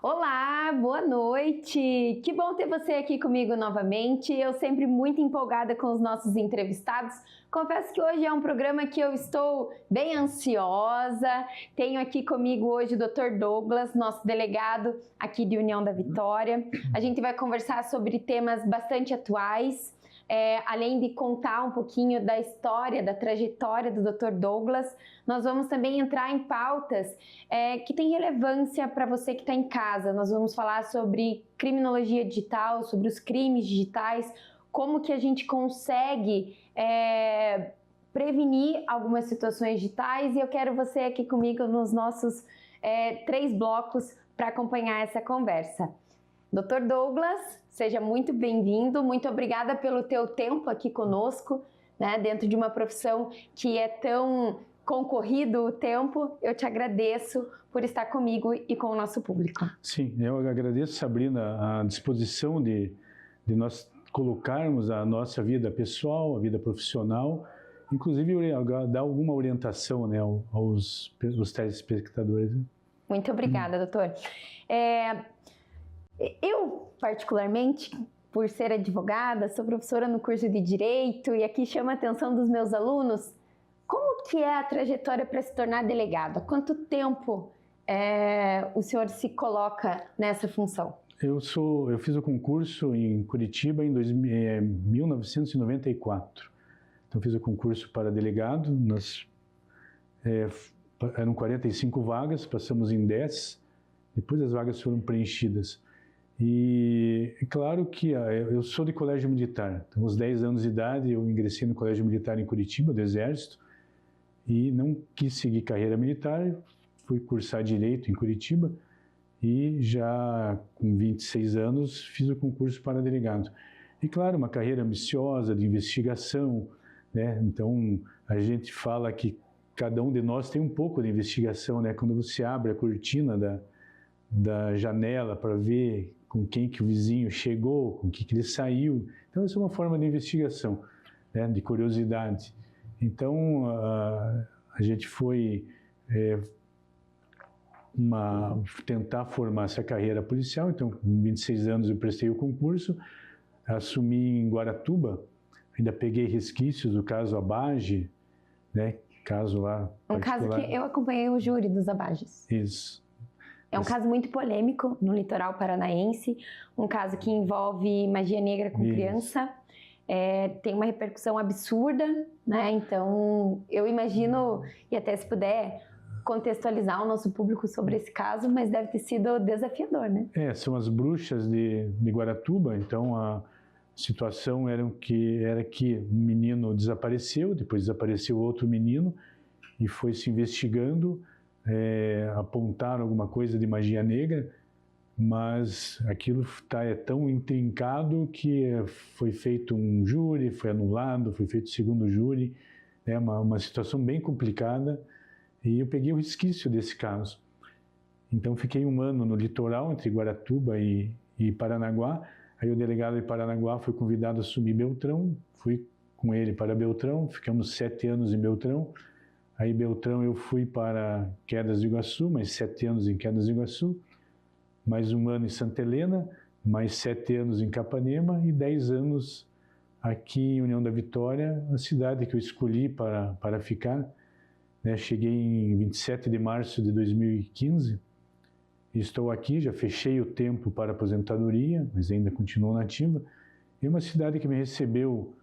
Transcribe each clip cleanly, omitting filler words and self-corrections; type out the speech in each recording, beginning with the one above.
Olá, boa noite! Que bom ter você aqui comigo novamente. Eu sempre muito empolgada com os nossos entrevistados. Confesso que hoje é um programa que eu estou bem ansiosa. Tenho aqui comigo hoje o Dr. Douglas, nosso delegado aqui de União da Vitória. A gente vai conversar sobre temas bastante atuais. Além de contar um pouquinho da história, da trajetória do Dr. Douglas, nós vamos também entrar em pautas que têm relevância para você que está em casa. Nós vamos falar sobre criminologia digital, sobre os crimes digitais, como que a gente consegue prevenir algumas situações digitais, e eu quero você aqui comigo nos nossos 3 blocos para acompanhar essa conversa. Dr. Douglas, seja muito bem-vindo, muito obrigada pelo teu tempo aqui conosco, né, dentro de uma profissão que é tão concorrido o tempo. Eu te agradeço por estar comigo e com o nosso público. Sim, eu agradeço, Sabrina, a disposição de nós colocarmos a nossa vida pessoal, a vida profissional, inclusive dar alguma orientação, né, aos telespectadores. Muito obrigada, doutor. Eu, particularmente, por ser advogada, sou professora no curso de Direito e aqui chama a atenção dos meus alunos. Como que é a trajetória para se tornar delegado? Há quanto tempo o senhor se coloca nessa função? Eu fiz o concurso em Curitiba em 1994. Então fiz o concurso para delegado, eram 45 vagas, passamos em 10, depois as vagas foram preenchidas. E é claro que eu sou de colégio militar, então aos 10 anos de idade eu ingressei no colégio militar em Curitiba, do Exército, e não quis seguir carreira militar, fui cursar Direito em Curitiba e já com 26 anos fiz o concurso para delegado. E claro, uma carreira ambiciosa de investigação, né? Então a gente fala que cada um de nós tem um pouco de investigação, né? Quando você abre a cortina da janela para ver com quem que o vizinho chegou, com que ele saiu. Então, isso é uma forma de investigação, né, de curiosidade. Então, a gente foi tentar formar essa carreira policial. Então, com 26 anos eu prestei o concurso, assumi em Guaratuba, ainda peguei resquícios do caso Abage, né, caso lá particular. Um caso que eu acompanhei o júri dos Abages. Isso. É um caso muito polêmico no litoral paranaense, um caso que envolve magia negra com criança, tem uma repercussão absurda, né? Então eu imagino, e até se puder contextualizar o nosso público sobre esse caso, mas deve ter sido desafiador, né? São as bruxas de Guaratuba. Então a situação era que um menino desapareceu, depois desapareceu outro menino e foi se investigando. Apontaram alguma coisa de magia negra, mas aquilo é tão intrincado que foi feito um júri, foi anulado, foi feito segundo júri, uma situação bem complicada, e eu peguei o resquício desse caso. Então fiquei 1 ano no litoral, entre Guaratuba e Paranaguá. Aí o delegado de Paranaguá foi convidado a assumir Beltrão, fui com ele para Beltrão, ficamos 7 anos em Beltrão. Aí Beltrão eu fui para Quedas do Iguaçu, mais 7 anos em Quedas do Iguaçu, mais 1 ano em Santa Helena, mais 7 anos em Capanema e 10 anos aqui em União da Vitória, a cidade que eu escolhi para ficar. Cheguei em 27 de março de 2015 e estou aqui, já fechei o tempo para aposentadoria, mas ainda continuo nativa. É uma cidade que me recebeu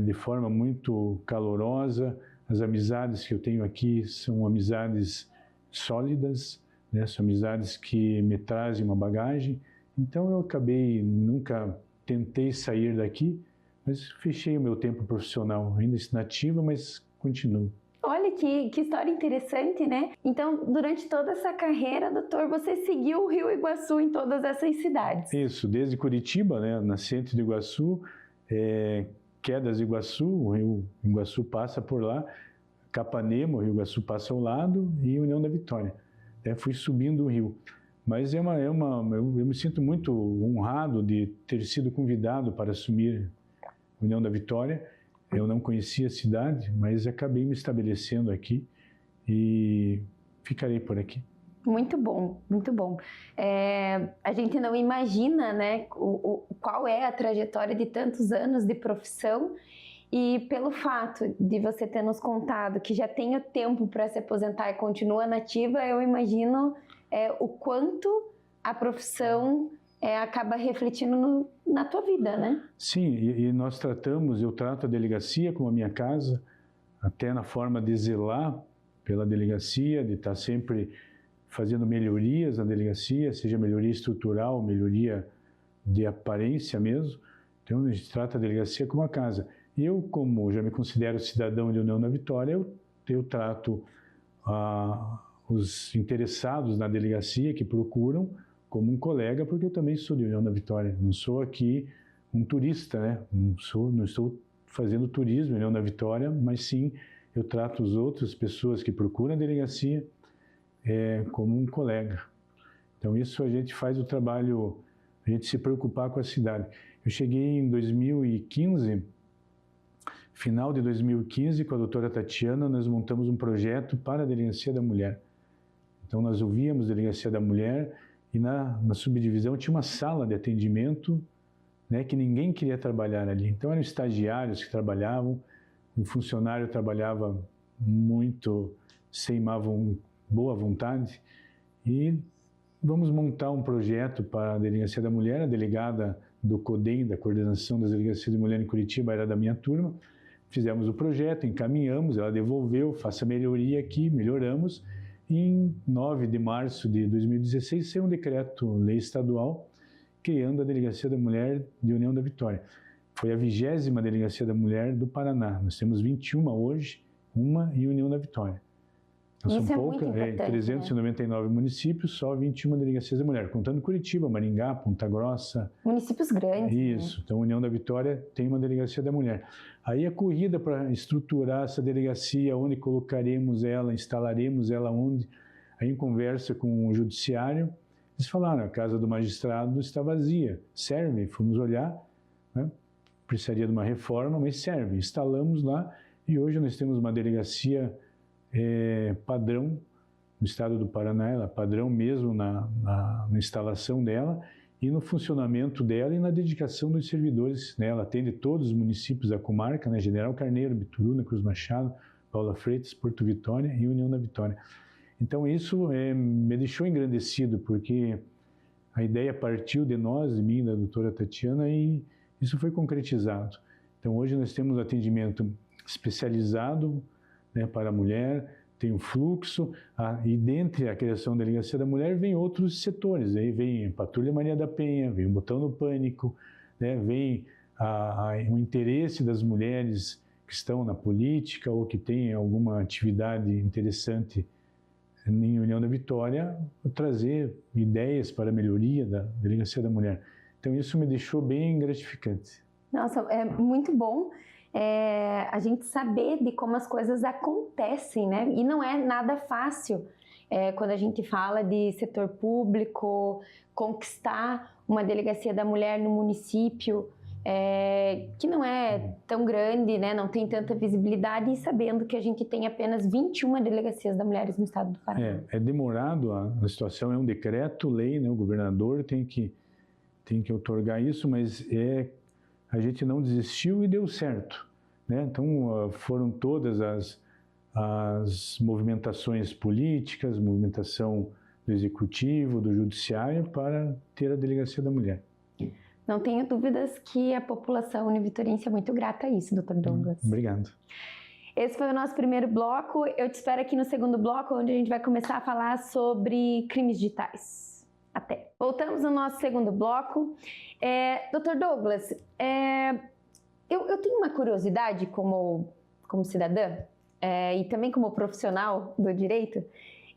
de forma muito calorosa. As amizades que eu tenho aqui são amizades sólidas, né? São amizades que me trazem uma bagagem. Então eu nunca tentei sair daqui, mas fechei o meu tempo profissional, ainda nativa, mas continuo. Olha que história interessante, né? Então, durante toda essa carreira, doutor, você seguiu o Rio Iguaçu em todas essas cidades? Isso, desde Curitiba, né, nascente do Iguaçu, Quedas do Iguaçu, o Rio Iguaçu passa por lá, Capanema, o Rio Iguaçu passa ao lado, e União da Vitória. Fui subindo o rio. Mas eu me sinto muito honrado de ter sido convidado para assumir União da Vitória. Eu não conhecia a cidade, mas acabei me estabelecendo aqui e ficarei por aqui. Muito bom, muito bom. A gente não imagina, né, qual é a trajetória de tantos anos de profissão, e pelo fato de você ter nos contado que já tem o tempo para se aposentar e continua nativa, eu imagino o quanto a profissão acaba refletindo na tua vida, né? Sim, e eu trato a delegacia como a minha casa, até na forma de zelar pela delegacia, de estar sempre fazendo melhorias na delegacia, seja melhoria estrutural, melhoria de aparência mesmo. Então, a gente trata a delegacia como a casa. Eu, como já me considero cidadão de União da Vitória, eu trato os interessados na delegacia que procuram como um colega, porque eu também sou de União da Vitória. Não sou aqui um turista, né? Não estou fazendo turismo em União da Vitória, mas sim eu trato as outras pessoas que procuram a delegacia como um colega. Então isso a gente faz o trabalho, a gente se preocupar com a cidade. Eu cheguei em 2015, final de 2015, com a doutora Tatiana, nós montamos um projeto para a Delegacia da Mulher. Então nós ouvíamos a Delegacia da Mulher e na subdivisão tinha uma sala de atendimento, né, que ninguém queria trabalhar ali. Então eram estagiários que trabalhavam, um funcionário trabalhava muito sem boa vontade, e vamos montar um projeto para a Delegacia da Mulher. A delegada do CODEM, da Coordenação das Delegacias de Mulher em Curitiba, era da minha turma. Fizemos o projeto, encaminhamos, ela devolveu, faça melhoria aqui, melhoramos. E em 9 de março de 2016, saiu um decreto-lei estadual criando a Delegacia da Mulher de União da Vitória. Foi a 20ª Delegacia da Mulher do Paraná. Nós temos 21 hoje, uma em União da Vitória. Então, isso são muito importante, 399 municípios, só 21 delegacias da mulher, contando Curitiba, Maringá, Ponta Grossa. Municípios grandes. Isso, então a União da Vitória tem uma delegacia da mulher. Aí a corrida para estruturar essa delegacia, onde colocaremos ela, instalaremos ela onde, aí em conversa com o judiciário, eles falaram, a casa do magistrado está vazia, serve, fomos olhar, né? Precisaria de uma reforma, mas serve, instalamos lá, e hoje nós temos uma delegacia padrão no estado do Paraná, ela padrão mesmo na instalação dela e no funcionamento dela e na dedicação dos servidores, né? Ela atende todos os municípios da comarca, né? General Carneiro, Bituruna, Cruz Machado, Paula Freitas, Porto Vitória e União da Vitória. Então isso me deixou engrandecido, porque a ideia partiu de nós, de mim, da doutora Tatiana, e isso foi concretizado. Então hoje nós temos atendimento especializado, né, para a mulher, tem o fluxo, e dentre a criação da Delegacia da Mulher vem outros setores, aí vem a Patrulha Maria da Penha, vem o Botão no Pânico, né, vem o interesse das mulheres que estão na política ou que têm alguma atividade interessante em União da Vitória, trazer ideias para a melhoria da Delegacia da Mulher. Então isso me deixou bem gratificante. Nossa, é muito bom a gente saber de como as coisas acontecem, né? E não é nada fácil quando a gente fala de setor público, conquistar uma delegacia da mulher no município, que não é tão grande, né? Não tem tanta visibilidade, e sabendo que a gente tem apenas 21 delegacias da mulheres no estado do Paraná. É demorado, a situação é um decreto-lei, né? O governador tem que outorgar isso, mas a gente não desistiu e deu certo, né? Então foram todas as movimentações políticas, movimentação do executivo, do judiciário, para ter a Delegacia da Mulher. Não tenho dúvidas que a população univitorense é muito grata a isso, Dr. Douglas. Obrigado. Esse foi o nosso primeiro bloco. Eu te espero aqui no segundo bloco, onde a gente vai começar a falar sobre crimes digitais. Até. Voltamos no nosso segundo bloco. Dr. Douglas, eu tenho uma curiosidade como cidadã e também como profissional do direito,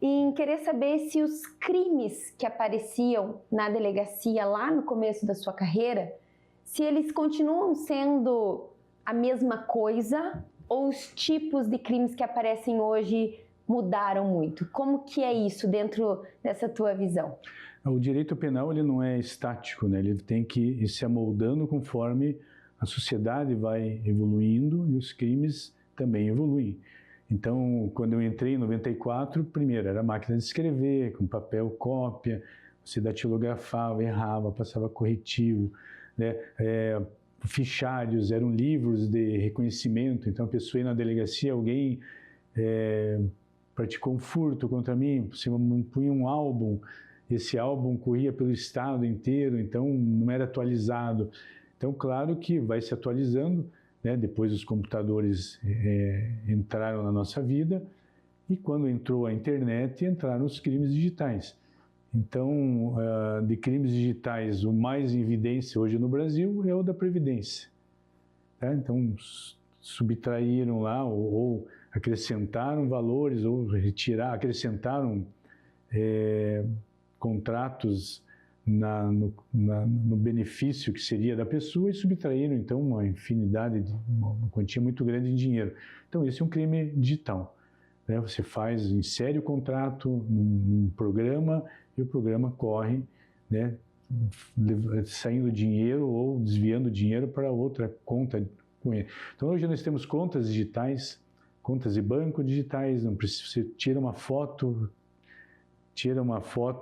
em querer saber se os crimes que apareciam na delegacia lá no começo da sua carreira, se eles continuam sendo a mesma coisa ou os tipos de crimes que aparecem hoje mudaram muito. Como que é isso dentro dessa tua visão? O direito penal ele não é estático, né? Ele tem que ir se amoldando conforme a sociedade vai evoluindo e os crimes também evoluem. Então, quando eu entrei em 94, primeiro era máquina de escrever, com papel, cópia, você datilografava, errava, passava corretivo, né? Fichários eram livros de reconhecimento, então a pessoa ia na delegacia, alguém praticou um furto contra mim, você punha um álbum, esse álbum corria pelo estado inteiro, então não era atualizado. Então, claro que vai se atualizando, né? Depois os computadores entraram na nossa vida e quando entrou a internet, entraram os crimes digitais. Então, de crimes digitais, o mais em evidência hoje no Brasil é o da Previdência. Tá? Então, subtraíram lá ou acrescentaram valores ou acrescentaram contratos no benefício que seria da pessoa e subtraíram, então, uma infinidade, uma quantia muito grande de dinheiro. Então, esse é um crime digital. Né? Você insere o contrato num programa e o programa corre, né, saindo dinheiro ou desviando dinheiro para outra conta com ele. Então, hoje nós temos contas digitais, contas de banco digitais, não precisa, você tira uma foto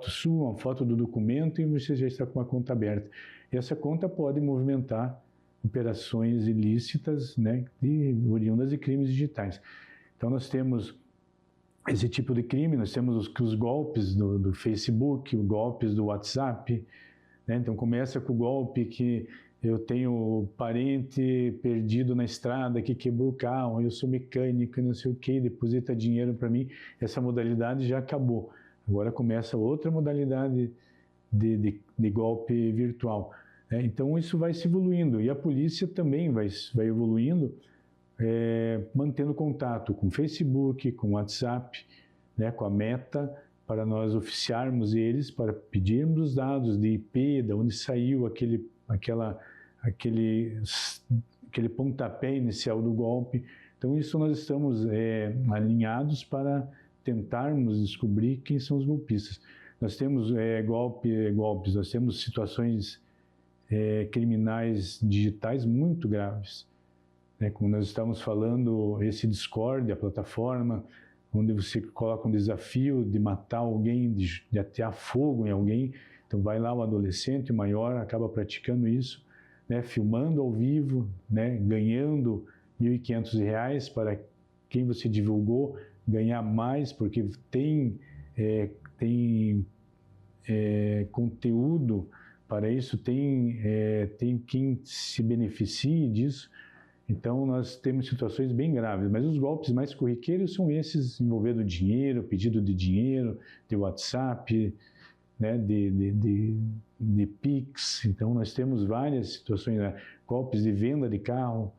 sua, uma foto do documento e você já está com uma conta aberta. E essa conta pode movimentar operações ilícitas, né, oriundas de crimes digitais. Então, nós temos esse tipo de crime, nós temos os golpes do Facebook, os golpes do WhatsApp, né? Então começa com o golpe que eu tenho parente perdido na estrada que quebrou o carro, eu sou mecânico e não sei o que, deposita dinheiro para mim. Essa modalidade já acabou. Agora começa outra modalidade de golpe virtual. Né? Então isso vai se evoluindo e a polícia também vai evoluindo, mantendo contato com o Facebook, com o WhatsApp, né, com a Meta, para nós oficiarmos eles, para pedirmos os dados de IP, de onde saiu aquele pontapé inicial do golpe. Então isso nós estamos alinhados para tentarmos descobrir quem são os golpistas. Nós temos golpes, nós temos situações criminais digitais muito graves. Como nós estamos falando, esse Discord, a plataforma, onde você coloca um desafio de matar alguém, de atear fogo em alguém. Então vai lá um adolescente maior, acaba praticando isso, né, filmando ao vivo, né, ganhando R$ 1.500 para quem você divulgou ganhar mais, porque tem conteúdo para isso, tem quem se beneficie disso. Então, nós temos situações bem graves, mas os golpes mais corriqueiros são esses envolvendo dinheiro, pedido de dinheiro, de WhatsApp, né, de Pix. Então, nós temos várias situações, né? Golpes de venda de carro.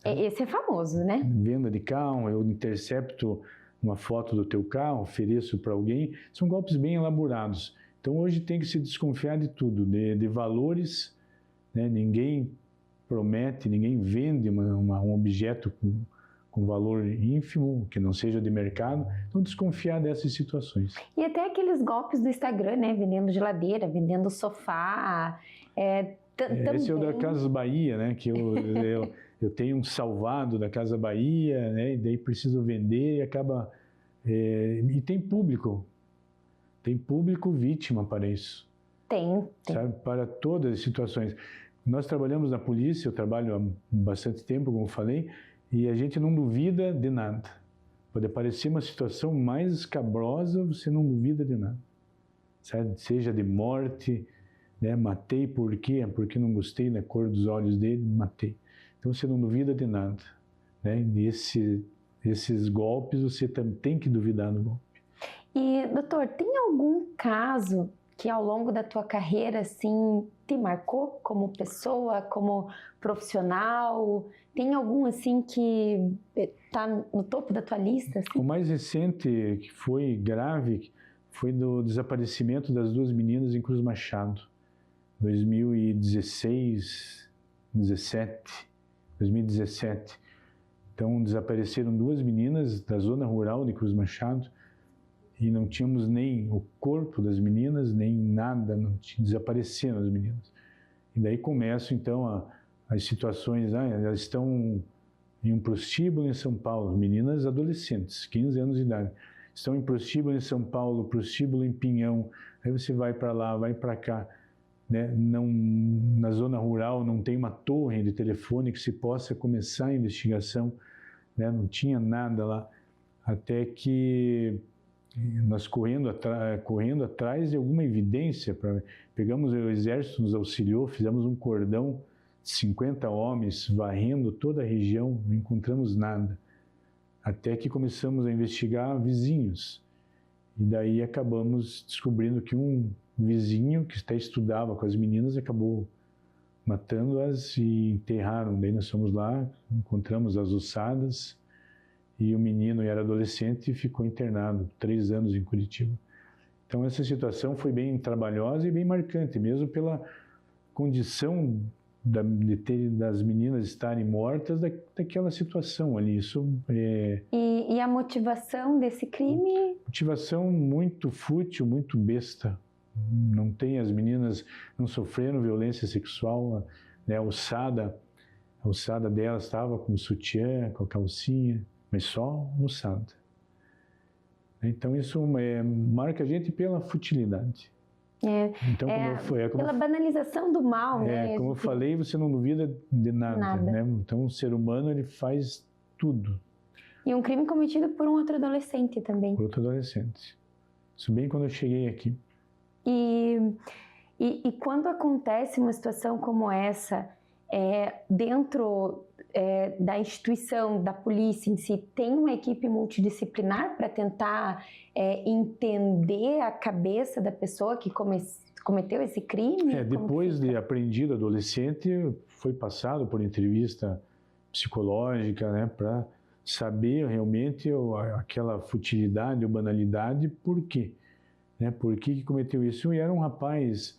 Esse é famoso, né? Venda de carro, eu intercepto uma foto do teu carro, ofereço para alguém. São golpes bem elaborados. Então, hoje tem que se desconfiar de tudo, de valores, né? Ninguém promete, ninguém vende um objeto com valor ínfimo, que não seja de mercado, então desconfiar dessas situações. E até aqueles golpes do Instagram, né? Vendendo geladeira, vendendo sofá. Esse é o da Casas Bahia, né? Que eu tenho um salvado da Casa Bahia, né? E daí preciso vender e acaba... e tem público vítima para isso. Tem. Sabe? Para todas as situações. Nós trabalhamos na polícia, eu trabalho há bastante tempo, como eu falei, e a gente não duvida de nada. Pode parecer uma situação mais escabrosa, você não duvida de nada. Sabe? Seja de morte, né? Matei por quê? Porque não gostei da cor dos olhos dele, matei. Então você não duvida de nada. Né? E esses golpes, você tem que duvidar do golpe. E, doutor, tem algum caso que ao longo da tua carreira, assim, te marcou como pessoa, como profissional? Tem algum, assim, que está no topo da tua lista? Assim? O mais recente, que foi grave, foi do desaparecimento das duas meninas em Cruz Machado, 2017. Então, desapareceram duas meninas da zona rural de Cruz Machado, e não tínhamos nem o corpo das meninas, nem nada, desapareceram as meninas. E daí começam, então, as situações, elas estão em um prostíbulo em São Paulo, meninas adolescentes, 15 anos de idade, estão em prostíbulo em São Paulo, prostíbulo em Pinhão, aí você vai para lá, vai para cá, né? Não, na zona rural não tem uma torre de telefone que se possa começar a investigação, né? Não tinha nada lá, até que nós correndo atrás de alguma evidência, pegamos o exército, nos auxiliou, fizemos um cordão, 50 homens varrendo toda a região, não encontramos nada. Até que começamos a investigar vizinhos. E daí acabamos descobrindo que um vizinho que até estudava com as meninas acabou matando-as e enterraram. Daí nós fomos lá, encontramos as ossadas e o menino era adolescente e ficou internado 3 anos em Curitiba. Então essa situação foi bem trabalhosa e bem marcante, mesmo pela condição das meninas estarem mortas daquela situação ali. Isso E a motivação desse crime? Motivação muito fútil, muito besta. Não tem, as meninas não sofreram violência sexual, né? A alçada delas estava com o sutiã, com a calcinha, mas só alçada. Então isso marca a gente pela futilidade. Então, pela banalização do mal, né? Como eu falei, você não duvida de nada. Né? Então, o ser humano, ele faz tudo. E um crime cometido por um outro adolescente também. Por outro adolescente. Isso bem quando eu cheguei aqui. E quando acontece uma situação como essa, dentro da instituição, da polícia em si, tem uma equipe multidisciplinar para tentar entender a cabeça da pessoa que cometeu esse crime? Depois de apreendido adolescente, foi passado por entrevista psicológica, né, para saber realmente aquela futilidade ou banalidade, por quê? Né, por que cometeu isso? E era um rapaz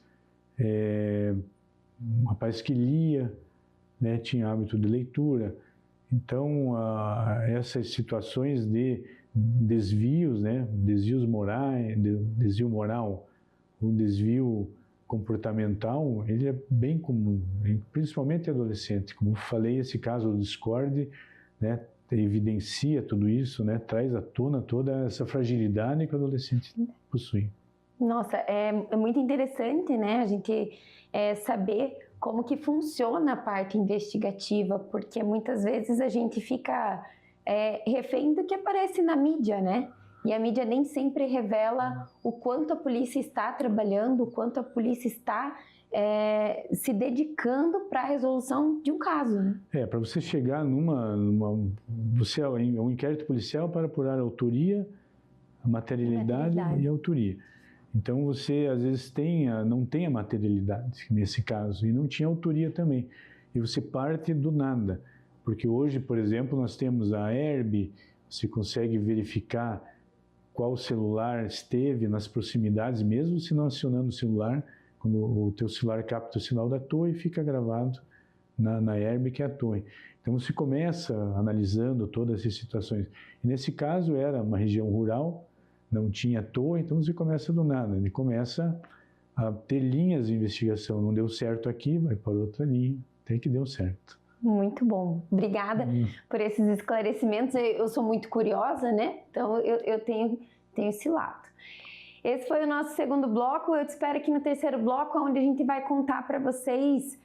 que lia, né, tinha hábito de leitura. Então, essas situações de desvios, né, desvios morais, desvio moral, o desvio comportamental, ele é bem comum, principalmente adolescente. Como eu falei, esse caso do Discord, né, evidencia tudo isso, né, traz à tona toda essa fragilidade que o adolescente possui. Nossa, é muito interessante, né, a gente saber como que funciona a parte investigativa, porque muitas vezes a gente fica refém do que aparece na mídia, né? E a mídia nem sempre revela o quanto a polícia está trabalhando, o quanto a polícia está se dedicando para a resolução de um caso, né? Para você chegar você é um inquérito policial para apurar a autoria, a materialidade e a autoria. Então você às vezes não tem a materialidade nesse caso e não tinha autoria também. E você parte do nada, porque hoje, por exemplo, nós temos a Herb, você consegue verificar qual celular esteve nas proximidades, mesmo se não acionando o celular, quando o teu celular capta o sinal da torre, fica gravado na Herb, que é a torre. Então você começa analisando todas essas situações. E nesse caso era uma região rural, não tinha torre, então você começa do nada. Ele começa a ter linhas de investigação. Não deu certo aqui, vai para outra linha, até que deu certo. Muito bom. Obrigada por esses esclarecimentos. Eu sou muito curiosa, né? Então eu tenho esse lado. Esse foi o nosso segundo bloco. Eu te espero aqui no terceiro bloco, onde a gente vai contar para vocês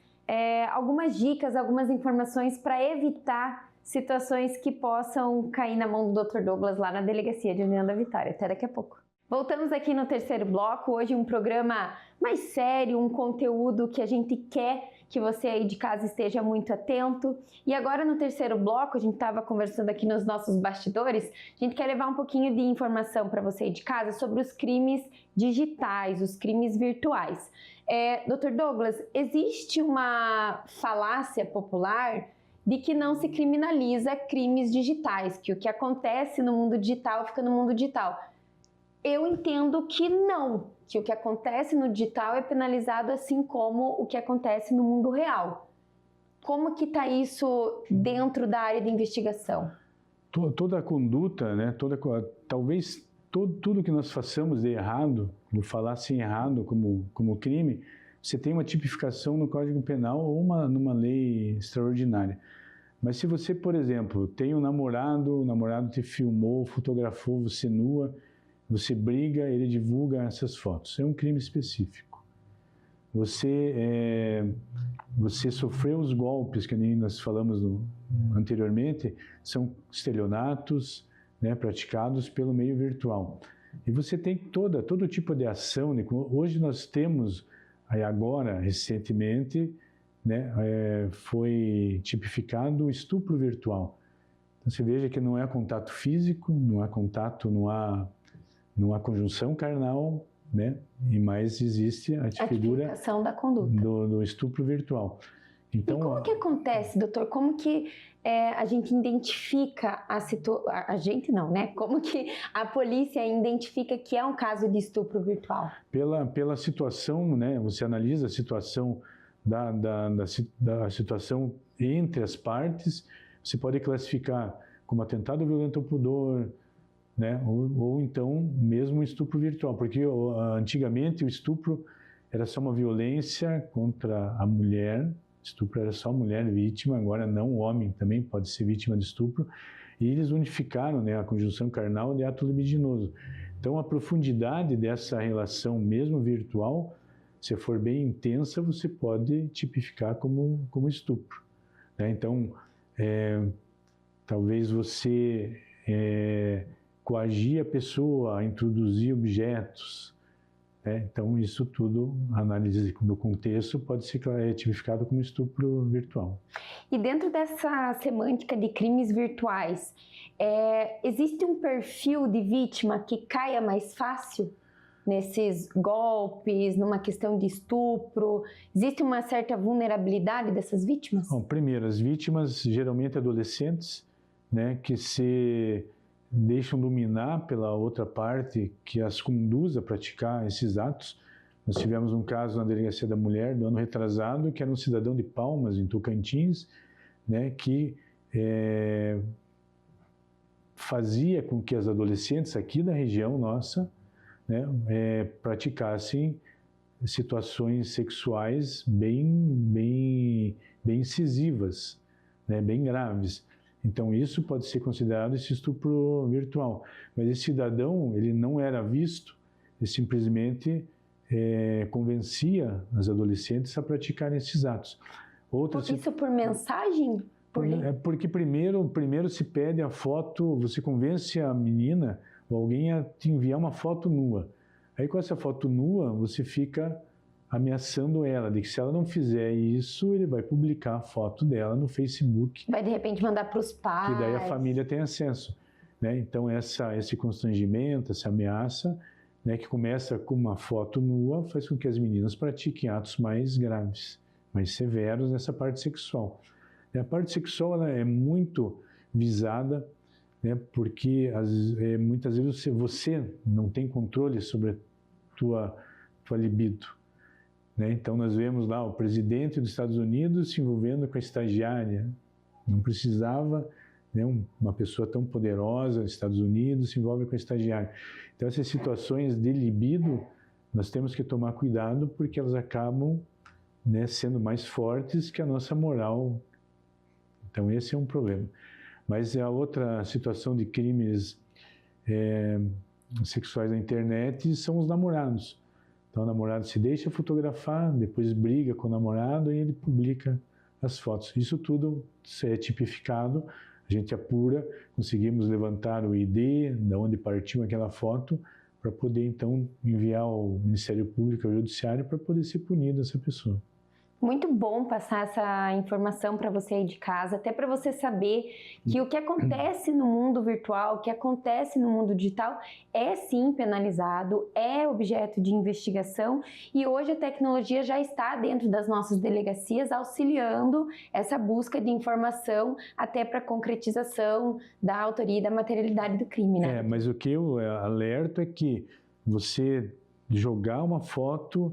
algumas dicas, algumas informações para evitar situações que possam cair na mão do Dr. Douglas lá na Delegacia de União da Vitória. Até daqui a pouco. Voltamos aqui no terceiro bloco. Hoje um programa mais sério, um conteúdo que a gente quer que você aí de casa esteja muito atento. E agora no terceiro bloco, a gente estava conversando aqui nos nossos bastidores, a gente quer levar um pouquinho de informação para você aí de casa sobre os crimes digitais, os crimes virtuais. Dr. Douglas, existe uma falácia popular de que não se criminaliza crimes digitais, que o que acontece no mundo digital fica no mundo digital. Eu entendo que não, que o que acontece no digital é penalizado assim como o que acontece no mundo real. Como que está isso dentro da área de investigação? Toda a conduta, né, talvez tudo que nós façamos de errado, vou falar assim errado como crime, você tem uma tipificação no Código Penal ou numa lei extraordinária. Mas se você, por exemplo, tem um namorado, o namorado te filmou, fotografou você nua, você briga, ele divulga essas fotos. É um crime específico. Você sofreu os golpes, que nem nós falamos anteriormente, são estelionatos, né, praticados pelo meio virtual. E você tem todo tipo de ação, né? Hoje nós temos, aí agora, recentemente, né, foi tipificado o estupro virtual. Então você veja que não é contato físico, não há contato, não há conjunção carnal, né? E mais existe a figura da conduta do estupro virtual. Então, e como que acontece, doutor? Como que a gente identifica a gente não, né? Como que a polícia identifica que é um caso de estupro virtual? Pela situação, né? Você analisa a situação da situação entre as partes, você pode classificar como atentado violento ao pudor, né? Ou então mesmo estupro virtual, porque antigamente o estupro era só uma violência contra a mulher, estupro era só a mulher vítima, agora não, o homem também pode ser vítima de estupro, e eles unificaram, né, a conjunção carnal de ato libidinoso. Então a profundidade dessa relação, mesmo virtual, se for bem intensa, você pode tipificar como estupro, né? Então, talvez você coagir a pessoa a introduzir objetos, né? Então, isso tudo, análise do contexto, pode ser tipificado como estupro virtual. E dentro dessa semântica de crimes virtuais, existe um perfil de vítima que caia mais fácil nesses golpes, numa questão de estupro? Existe uma certa vulnerabilidade dessas vítimas? Bom, primeiro, as vítimas, geralmente adolescentes, né, que se deixam dominar pela outra parte que as conduz a praticar esses atos. Nós tivemos um caso na Delegacia da Mulher, do ano retrasado, que era um cidadão de Palmas, em Tocantins, né, que fazia com que as adolescentes aqui da região nossa, né, praticassem situações sexuais bem incisivas, né, bem graves. Então isso pode ser considerado esse estupro virtual. Mas esse cidadão, ele não era visto, ele simplesmente convencia as adolescentes a praticarem esses atos. Isso por mensagem? Porque primeiro se pede a foto, você convence a menina ou alguém a te enviar uma foto nua. Aí com essa foto nua, você fica ameaçando ela, de que se ela não fizer isso, ele vai publicar a foto dela no Facebook. Vai de repente mandar para os pais. Que daí a família tem acesso, né? Então esse constrangimento, essa ameaça, né, que começa com uma foto nua, faz com que as meninas pratiquem atos mais graves, mais severos nessa parte sexual. E a parte sexual ela é muito visada, né, porque muitas vezes você não tem controle sobre a tua libido, né? Então nós vemos lá o presidente dos Estados Unidos se envolvendo com a estagiária. Não precisava, né, uma pessoa tão poderosa nos Estados Unidos se envolve com a estagiária. Então essas situações de libido nós temos que tomar cuidado porque elas acabam, né, sendo mais fortes que a nossa moral. Então esse é um problema. Mas a outra situação de crimes sexuais na internet são os namorados. Então o namorado se deixa fotografar, depois briga com o namorado e ele publica as fotos. Isso tudo é tipificado, a gente apura, conseguimos levantar o ID, de onde partiu aquela foto, para poder então enviar ao Ministério Público, ao Judiciário, para poder ser punida essa pessoa. Muito bom passar essa informação para você aí de casa, até para você saber que o que acontece no mundo virtual, o que acontece no mundo digital é sim penalizado, é objeto de investigação e hoje a tecnologia já está dentro das nossas delegacias auxiliando essa busca de informação até para a concretização da autoria e da materialidade do crime, né? Mas o que eu alerto é que você jogar uma foto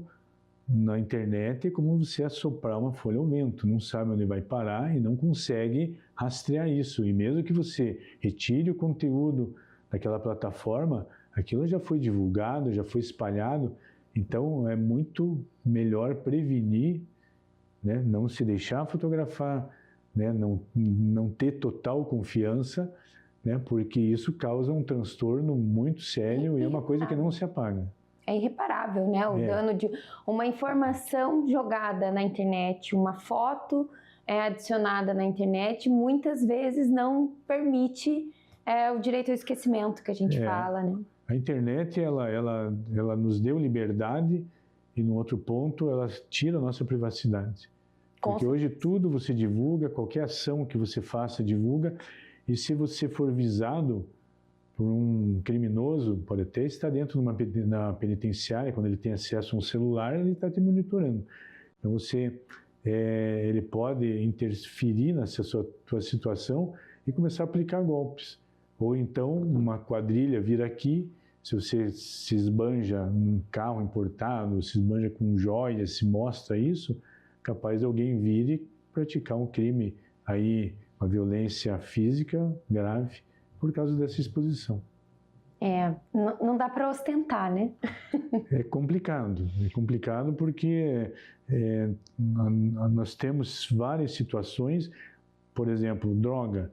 na internet é como você assoprar uma folha ao vento, não sabe onde vai parar e não consegue rastrear isso. E mesmo que você retire o conteúdo daquela plataforma, aquilo já foi divulgado, já foi espalhado, então é muito melhor prevenir, né? Não se deixar fotografar, né? Não ter total confiança, né? Porque isso causa um transtorno muito sério e é uma coisa que não se apaga. É irreparável, né? O dano de uma informação jogada na internet, uma foto adicionada na internet, muitas vezes não permite o direito ao esquecimento que a gente fala, né? A internet, ela nos deu liberdade e, no outro ponto, ela tira a nossa privacidade. Porque hoje tudo você divulga, qualquer ação que você faça, divulga, e se você for visado por um criminoso, pode até estar dentro na penitenciária, quando ele tem acesso a um celular, ele está te monitorando. Então ele pode interferir nessa sua situação e começar a aplicar golpes. Ou então uma quadrilha vir aqui, se você se esbanja num carro importado, se esbanja com joias, se mostra isso, capaz de alguém vir e praticar um crime, aí uma violência física grave, por causa dessa exposição. Não dá para ostentar, né? É complicado porque nós temos várias situações, por exemplo, droga.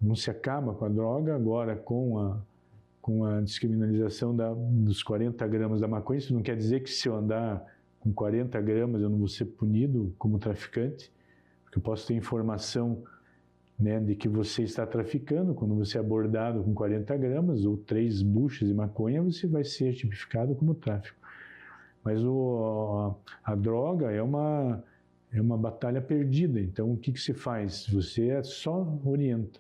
Não se acaba com a droga, agora com a descriminalização dos 40 gramas da maconha. Isso não quer dizer que se eu andar com 40 gramas eu não vou ser punido como traficante, porque eu posso ter informação, né, de que você está traficando. Quando você é abordado com 40 gramas ou 3 buchas de maconha, você vai ser tipificado como tráfico. Mas a droga é uma batalha perdida. Então, o que se faz? Você só orienta.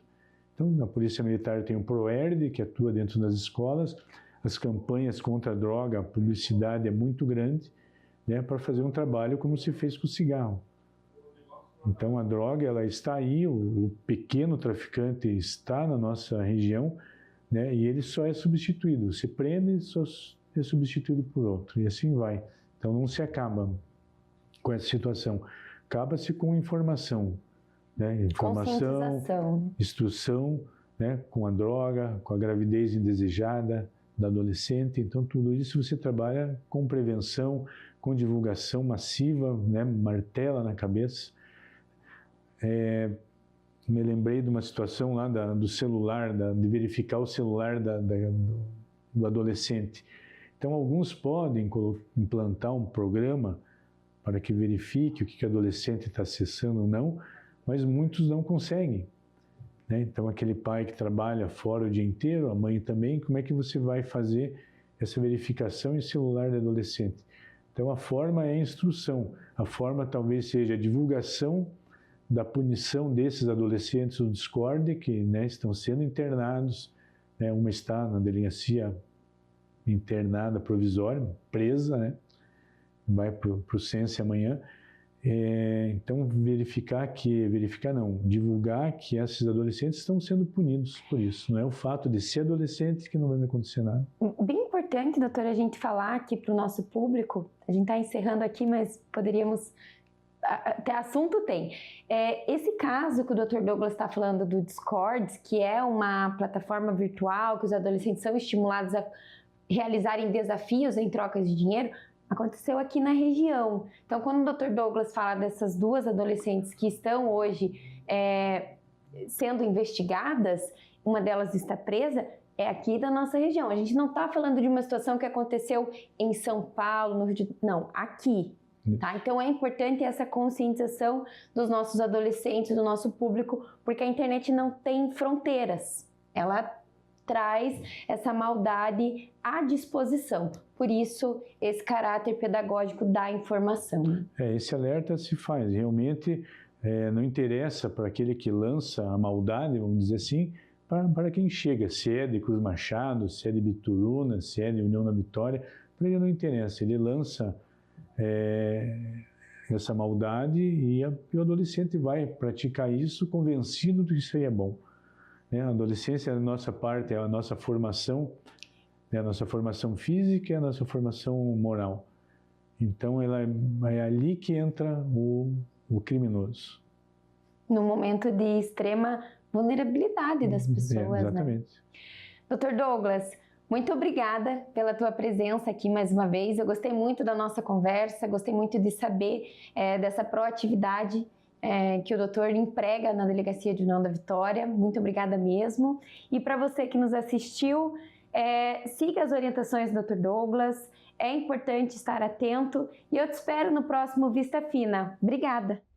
Então, a Polícia Militar tem o PROERD, que atua dentro das escolas. As campanhas contra a droga, a publicidade é muito grande, né, para fazer um trabalho como se fez com o cigarro. Então, a droga, ela está aí, o pequeno traficante está na nossa região, né, e ele só é substituído. Você prende, só é substituído por outro, e assim vai. Então, não se acaba com essa situação. Acaba-se com informação, né, informação, instrução, né, com a droga, com a gravidez indesejada da adolescente. Então, tudo isso você trabalha com prevenção, com divulgação massiva, né, martela na cabeça. Me lembrei de uma situação lá do celular, de verificar o celular do adolescente. Então, alguns podem implantar um programa para que verifique o que o adolescente está acessando ou não, mas muitos não conseguem, né? Então, aquele pai que trabalha fora o dia inteiro, a mãe também, como é que você vai fazer essa verificação em celular do adolescente? Então, a forma é a instrução, a forma talvez seja a divulgação da punição desses adolescentes no Discord, que, né, estão sendo internados, né, uma está na delegacia internada provisória, presa, né, vai para o Sense amanhã. Então, divulgar que esses adolescentes estão sendo punidos por isso. Não é o fato de ser adolescente que não vai me acontecer nada. Bem importante, doutora, a gente falar aqui para o nosso público, a gente está encerrando aqui, mas poderíamos... Até assunto tem. Esse caso que o Dr. Douglas está falando do Discord, que é uma plataforma virtual que os adolescentes são estimulados a realizarem desafios em trocas de dinheiro, aconteceu aqui na região. Então, quando o Dr. Douglas fala dessas 2 adolescentes que estão hoje sendo investigadas, uma delas está presa, é aqui da nossa região. A gente não está falando de uma situação que aconteceu em São Paulo, no Rio de Janeiro, não, aqui. Tá? Então é importante essa conscientização dos nossos adolescentes, do nosso público, porque a internet não tem fronteiras. Ela traz essa maldade à disposição. Por isso, esse caráter pedagógico da informação. Esse alerta se faz. Realmente não interessa para aquele que lança a maldade, vamos dizer assim, para quem chega. Se é de Cruz Machado, se é de Bituruna, se é de União da Vitória, para ele não interessa. Ele lança essa maldade e o adolescente vai praticar isso convencido de que isso aí é bom. A adolescência, a nossa parte, é a nossa formação, a nossa formação física e a nossa formação moral. Então, é ali que entra o criminoso. No momento de extrema vulnerabilidade das pessoas, exatamente. Né? Dr. Douglas, muito obrigada pela tua presença aqui mais uma vez. Eu gostei muito da nossa conversa, gostei muito de saber dessa proatividade que o doutor emprega na Delegacia de União da Vitória. Muito obrigada mesmo. E para você que nos assistiu, siga as orientações do Dr. Douglas. É importante estar atento e eu te espero no próximo Vista Fina. Obrigada!